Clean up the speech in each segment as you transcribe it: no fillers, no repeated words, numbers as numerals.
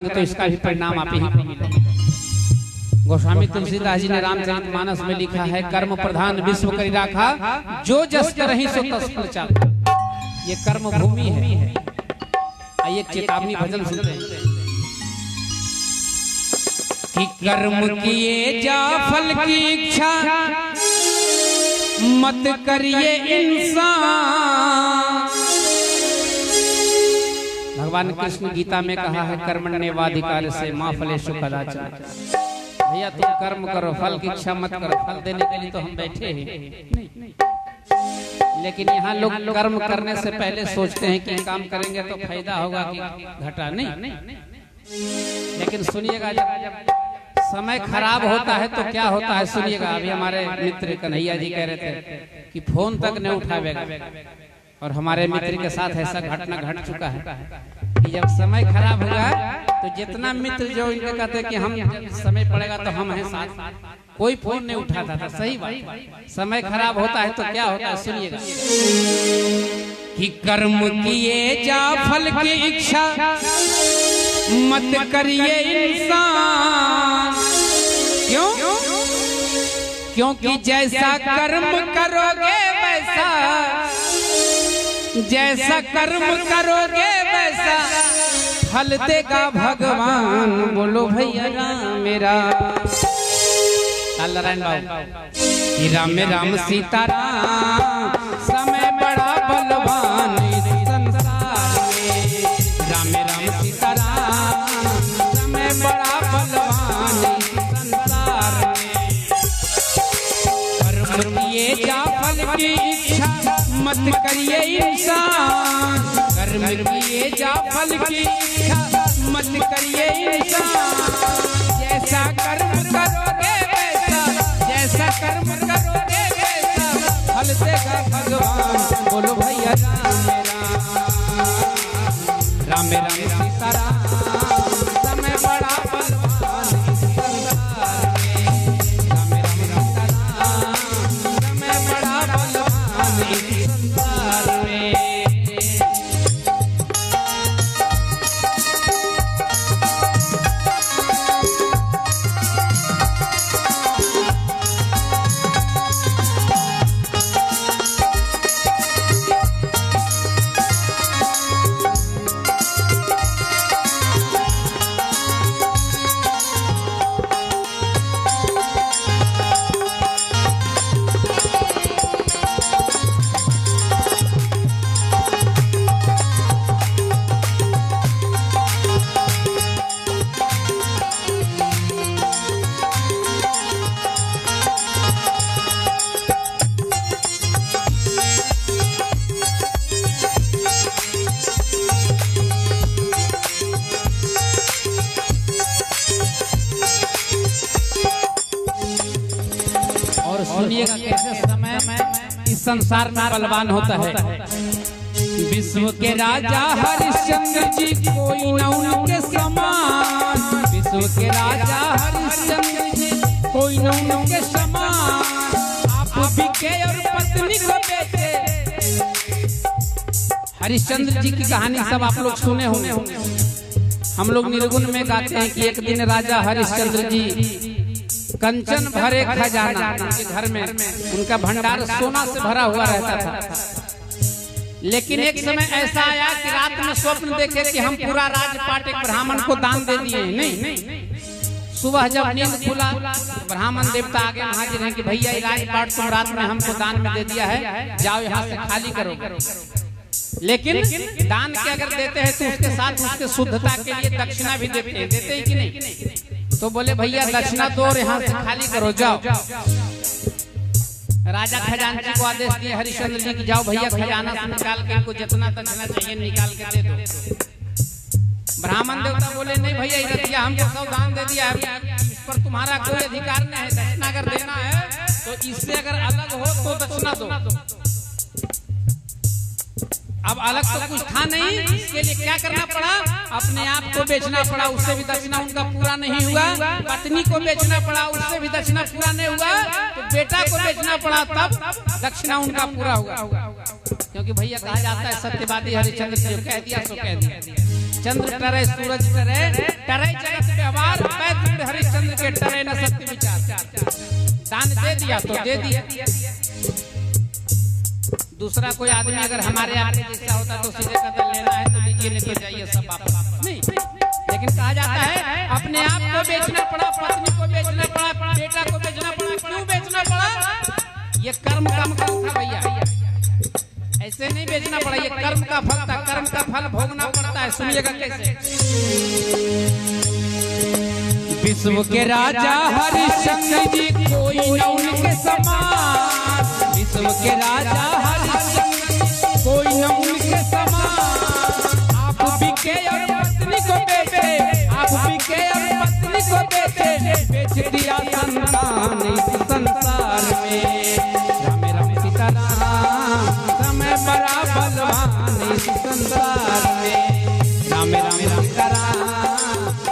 तो इसका भी परिणाम आप ही को मिलेगा। गोस्वामी तुलसीदास जी ने रामचरितमानस में लिखा है, कर्म प्रधान विश्व करि राखा, जो जस करहि सो तस फल चाखा। ये कर्म भूमि है। आइए चेतावनी भजन सुनते हैं कि कर्म किए जा फल की इच्छा मत करिए इंसान। भगवान कृष्ण गीता में कहा है, कर्मण्येवाधिकार से मां फलेषु कदाचन। भैया तुम कर्म करो, फल की इच्छा मत करो। फल देने के लिए तो हम बैठे हैं, लेकिन यहाँ लोग कर्म करने से पहले सोचते हैं कि काम करेंगे तो फायदा होगा कि घाटा। नहीं, लेकिन सुनिएगा, जब समय खराब होता है तो क्या होता है सुनिएगा। अभी हमारे मित्र कन्हैया जी कह रहे थे कि फोन तक नहीं उठावेगा, और हमारे मित्र के साथ ऐसा घटना घट चुका है कि जब समय खराब होगा तो जितना मित्र जो इनके कहते हैं कि हम समय पड़ेगा तो हम हैं साथ, कोई फोन नहीं उठाता था। सही बात, समय खराब होता है तो क्या होता है सुनिएगा कि कर्म किए जा फल की इच्छा मत करिए इंसान। क्यों? क्योंकि जैसा कर्म करोगे वैसा, जैसा कर्म करोगे वैसा फल देगा भगवान। बोलो भैया राम मेरा नारायण बाबू। राम राम सीताराम, समय बड़ा बलवान इस संसार में। राम राम सीताराम, समय बड़ा बलवान इस संसार में। कर्म किए जा फल की इच्छा मत करिए इंसान। कर्म किए जा फल की इच्छा मत करिए इंसान। जैसा कर्म करोगे वैसा, जैसा कर्म करोगे वैसा फल देगा भगवान। बोलो भैया राम राम राम सीताराम, समय बड़ा बलवान इस संसार में। राम राम सीताराम, समय बड़ा बलवान इस संसार में। सुनिएगा कैसे समय में इस संसार में बलवान होता है। विश्व के राजा हरिश्चंद्र जी कोई न उनके समान। विश्व के राजा हरिश्चंद्र जी कोई न उनके समान। आप बिके और पत्नी को बेचे। हरिश्चंद्र जी की कहानी सब आप लोग सुने होंगे। हम लोग निर्गुण में गाते हैं कि एक दिन राजा हरिश्चंद्र जी कंचन भरे खजाना, उनके घर में उनका भंडार सोना से भरा हुआ रहता था। लेकिन एक समय ऐसा आया कि रात में स्वप्न देखे कि हम पूरा राजपाट एक ब्राह्मण को दान दे दिए। नहीं, सुबह जब नींद खुला ब्राह्मण देवता आगे हाजिर हैं कि भैया ये राजपाट तुम रात में हमको दान में दे दिया है, जाओ यहाँ से खाली करो। लेकिन दान के अगर देते हैं तो उसके साथ उसके शुद्धता के लिए दक्षिणा भी देते हैं कि नहीं? तो बोले भैया दक्षिणा दो और यहाँ से खाली करो, जाओ। राजा खजांची को आदेश दिए हरिश्चंद्र जी की, जाओ भैया खजाना से निकाल के इनको जितना दक्षिणा चाहिए निकाल के दे दो। ब्राह्मण देवता बोले नहीं भैया ये रतिया हमको सब दान दे दिया है, इस पर तुम्हारा कोई अधिकार नहीं है। दक्षिणा अगर देना है तो इससे अगर अलग हो तो दक्षिणा दो। अब अलग तो कुछ था नहीं, इसके लिए क्या करना पड़ा? अपने आप को बेचना पड़ा, उससे भी दक्षिणा उनका पूरा नहीं हुआ। पत्नी को बेचना पड़ा, उससे भी दक्षिणा पूरा नहीं हुआ। तो बेटा को बेचना पड़ा, तब दक्षिणा उनका पूरा हुआ। क्योंकि भैया कहा जाता है सत्यवादी हरिश्चंद्र जो कह दिया सो कह दिया। चंद्र टरे सूरज टरे टरे जगत व्यवहार पैद हरिश्चंद्र के टरे न सत्य विचार। दान दे दिया तो दे दिया। दूसरा कोई आदमी अगर हमारे आपके जैसा होता तो सीधे कदम लेना है तो लीजिए, नहीं तो जाइए सब वापस। नहीं, लेकिन कहा जाता है अपने आप को बेचना पड़ा, पत्नी को बेचना पड़ा, बेटा को बेचना पड़ा। क्यों बेचना पड़ा? ये कर्म का फल था भैया, ऐसे नहीं बेचना पड़ा, ये कर्म का फल था। कर्म का फल भोगना पड़ता है। सुनिएगा कैसे। विश्व के राजा हरिश्चंद्र जी कोई न उनके समान, विश्व के राजा हरिश्चंद्र जी कोई न उनके समान। आप बिके और पत्नी को बेचे, आप बिके और पत्नी को बेचे, बेच दिया संतान इस संसार में। राम राम सीता राम, समय बड़ा बलवान इस संसार में। राम राम सीता राम,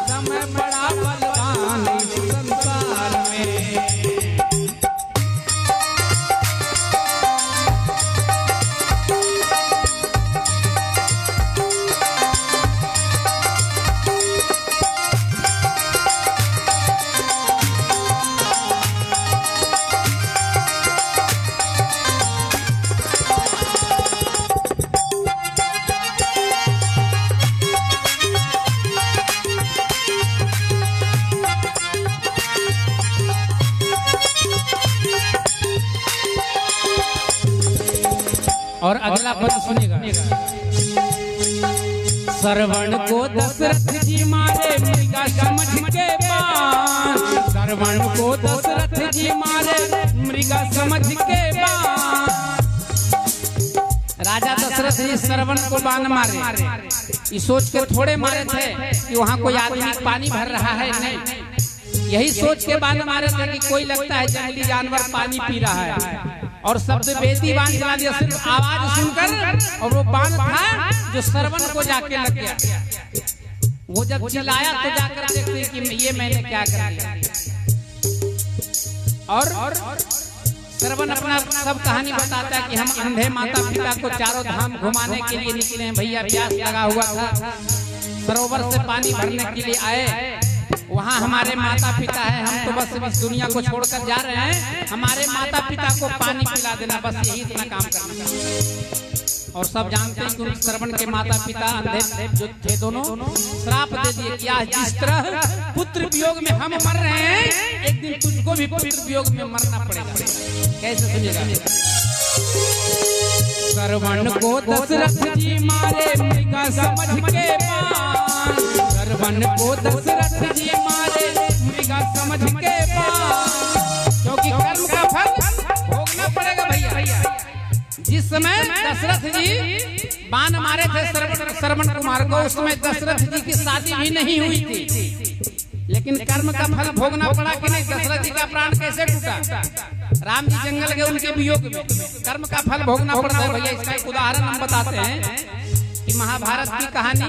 समय बड़ा बलवान इस संसार में। और अगला पद सुनिएगा। श्रवण को दशरथ जी मारे मृगा समझ के बाण, श्रवण को दशरथ जी मारे मृगा समझ के बाण। राजा दशरथ जी श्रवण को बाण मारे, ये सोच के थोड़े मारे थे कि वहाँ कोई आदमी पानी भर रहा है, नहीं, यही सोच के बाण मारे थे कि कोई लगता है जंगली जानवर पानी पी रहा है। और शब्द बेदी बाण चला दिया सिर्फ आवाज सुनकर, और वो बाण था जो श्रवण को जाके लग गया। वो जब चिल्लाया तो जाकर देखते कि ये मैंने क्या कर दिया। और श्रवण अपना सब कहानी बताता है कि हम अंधे माता पिता को चारों धाम घुमाने के लिए निकले हैं भैया, प्यास लगा हुआ था, सरोवर से पानी भरने के लिए आए। वहाँ हमारे माता पिता है, हम तो बस इस दुनिया को छोड़कर जा रहे हैं, हमारे माता पिता को पानी पिला देना, बस यही इतना काम करना। और सब जानते हैं कि श्रवण के माता पिता अंधे जो थे दोनों श्राप दे दिए कि आज जिस तरह पुत्र वियोग में हम मर रहे हैं, एक दिन तुझको भी पुत्र वियोग में मरना पड़ेगा। कैसे सुनिएगा। श्रवण को दशरथ जी मारे मृगा समझ के बाण, श्रवण को दशरथ जी मारे मृगा समझ के बाण। क्योंकि कर्म का फल भोगना पड़ेगा भैया। जिस समय दशरथ जी बाण मारे थे श्रवण कुमार को, उस समय दशरथ जी की शादी भी नहीं हुई थी, लेकिन कर्म का फल भोगना पड़ा कि नहीं। दशरथ जी का प्राण कैसे टूटा? राम जी जंगल गए उनके वियोग में, कर्म का फल भोगना पड़ता है भैया। इसका एक उदाहरण हम बताते हैं कि महाभारत की कहानी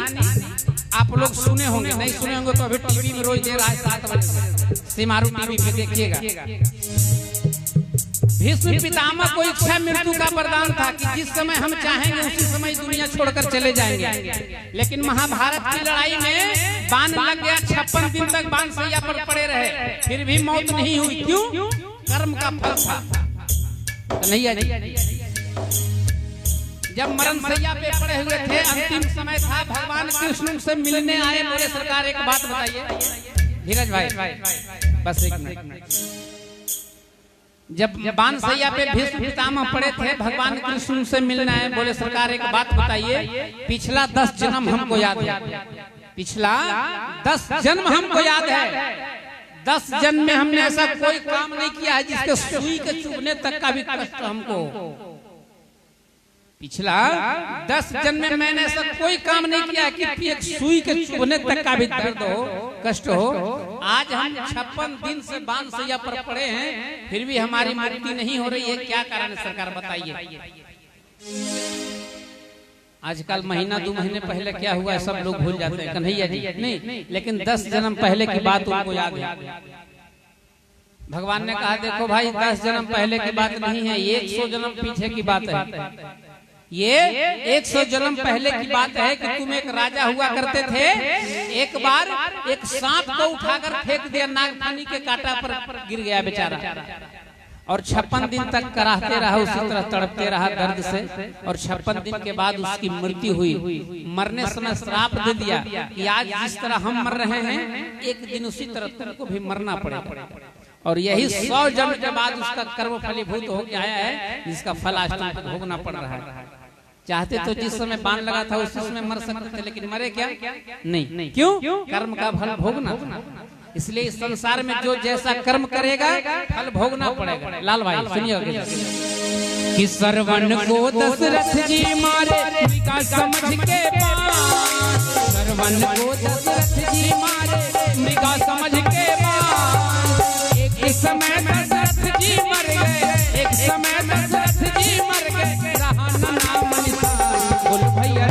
आप लोग सुने होंगे, नहीं सुने होंगे तो अभी टीवी में रोज दे रहा है 7 बजे सिमारू टीवी पे देखिएगा। भीष्म पितामह को इच्छा मृत्यु का वरदान था कि जिस समय हम चाहेंगे उसी समय दुनिया छोड़कर चले जाएंगे। लेकिन महाभारत की लड़ाई में बाण लग गया, 56 दिन तक बाण सैया पर पड़े रहे, फिर भी मौत नहीं हुई। क्यों? कर्म का फल था। नहीं है, जब मरण सैया पे पड़े हुए थे, अंतिम समय था, भगवान कृष्ण से मिलने आए। बोले सरकार एक बात बताइए। धीरज भाई बस एक मिनट। जब बानसैया पे भीष्म पितामह पड़े थे, भगवान कृष्ण से मिलना है, बोले सरकार एक बात बताइए, पिछला 10 जन्म हमको याद है, पिछला 10 जन्म हमको याद है, 10 जन्म में हमने ऐसा कोई काम नहीं किया है जिसके सुई के चुभने तक का भी कष्ट हमको। पिछला 10 जन्म में मैंने ऐसा कोई काम नहीं किया कि एक सुई के चुभने तक का भी दर्द हो, कष्ट हो। आज हम 56 दिन से बानसैया पर पड़े हैं, फिर भी हमारी मुक्ति नहीं हो रही है। क्या कारण है सरकार बताइए। आजकल महीना 2 महीने पहले क्या हुआ है सब लोग भूल जाते हैं, कन्हैया जी नहीं, लेकिन 10 जन्म पहले की बात उनको याद है। भगवान ने कहा देखो भाई 10 जन्म पहले की बात नहीं है, 100 जन्म पीछे की बात है। ये 100 जन्म पहले की बात है कि तुम एक राजा हुआ करते थे। एक बार एक सांप को उठाकर फेंक दिया, नागफनी के कांटा पर गिर गया बेचारा, और 56 दिन तक कराहते रहा, उसी तरह तड़पते रहा दर्द से, और 56 दिन के बाद उसकी मृत्यु हुई। मरने समय श्राप दे दिया कि आज जिस तरह हम मर रहे हैं एक दिन उसी तरह तुमको भी मरना पड़ेगा। और यही 100 जन्म के बाद उसका कर्म फलीभूत हो गया है, जिसका फल आज तुमको भोगना पड़ रहा है। चाहते तो जिस समय बाण लगा था उस समय मर सकते थे, लेकिन मरे क्या? नहीं। क्यों? कर्म का फल भोगना। इसलिए इस संसार में जो जैसा कर्म करेगा फल भोगना पड़ेगा। लाल भाई सुनिए कि सरवन को दशरथ जी मारे मृगा समझ के बाण, सरवन को दशरथ जी मारे मृगा समझ के बाण। एक समय दशरथ जी मर गए, एक समय दशरथ जी मर गए, रहा न नाम निशान। बोल भैया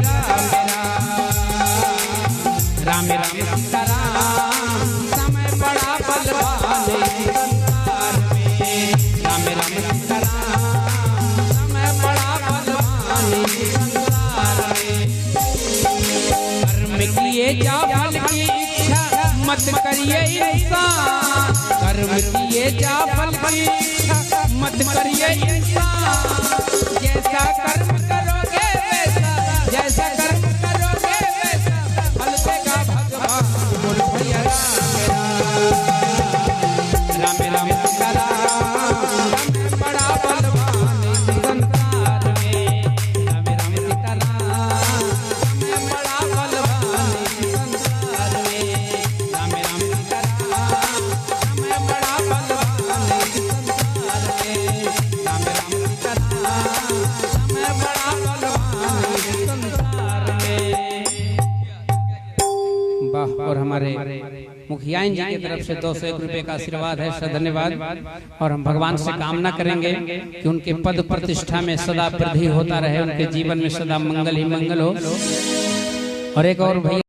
राम राम सीता राम, समय बड़ा बलवान संसार में। राम राम सीता राम, समय बड़ा बलवान संसार में। कर्म किए जा फल की इच्छा मत करिए इंसान, कर्म किए जा फल की इच्छा मत करिए इंसान। जैसा कर्म करोगे वैसा, जैसा कर्म करोगे वैसा फल देगा भगवान। बोल भैया राम राम सीता राम, बड़ा बलवान संसार में। राम राम सीता राम, बड़ा बलवान संसार में। राम राम सीता राम, बड़ा बलवान संसार में। राम राम सीता राम, बड़ा बलवान संसार में। वाह। और हमारे मुखियाइन जी की तरफ से 201 रुपए का आशीर्वाद है, धन्यवाद। और हम भगवान से कामना करेंगे कि उनके पद प्रतिष्ठा में सदा वृद्धि होता रहे, उनके जीवन में सदा मंगल ही मंगल हो। और एक और भैया